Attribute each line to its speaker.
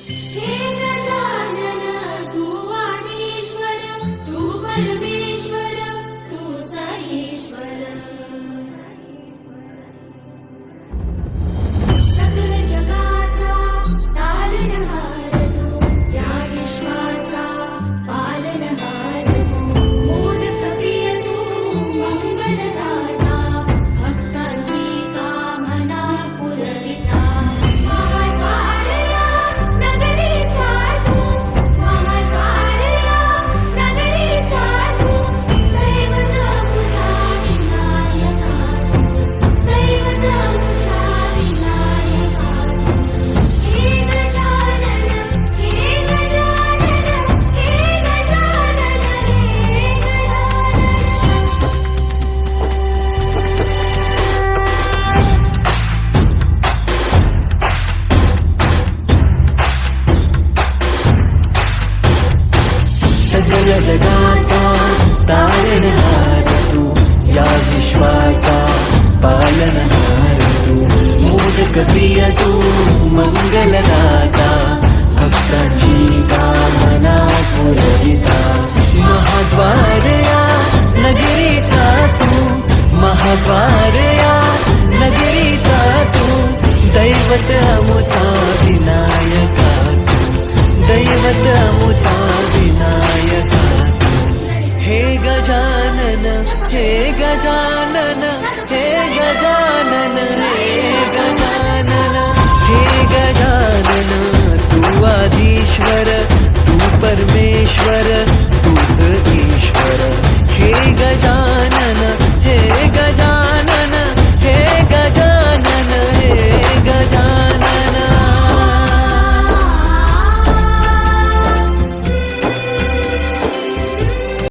Speaker 1: हे गजानन तू आदिश्वर, तू परमेश्वर, तूच ईश्वर. सकल जगाचा तारणहार तू, या विश्वाचा पालनहार तू. मोदक प्रिय तू, मंगलदाता, भक्तांची कामना पुरविता. महाद्वार या नगरीचा तू, महाद्वार या नगरीचा तू. दैवत तुझा विनायका तू, दैवत तुझा विनायका तू. हे गजानन, हे गजानन, हे गजानन, हे गजानन.
Speaker 2: सकल जगाचा तारणहार तू, या विश्वाचा पालनहार तू. मोदक प्रिय तू, मंगलदाता, भक्तांची कामना पुरविता. महाद्वार या नगरीचा तू, महाद्वार या नगरीचा तू. दैवत अमुचा विनायका तू, दैवत अमुचा विनायका तू. हे गजानन, हे गजानन, हे गजानन, हे गजानन, हे गजानन तू आदिश्वर, तू परमेश्वर, तूच ईश्वर. हे गजानन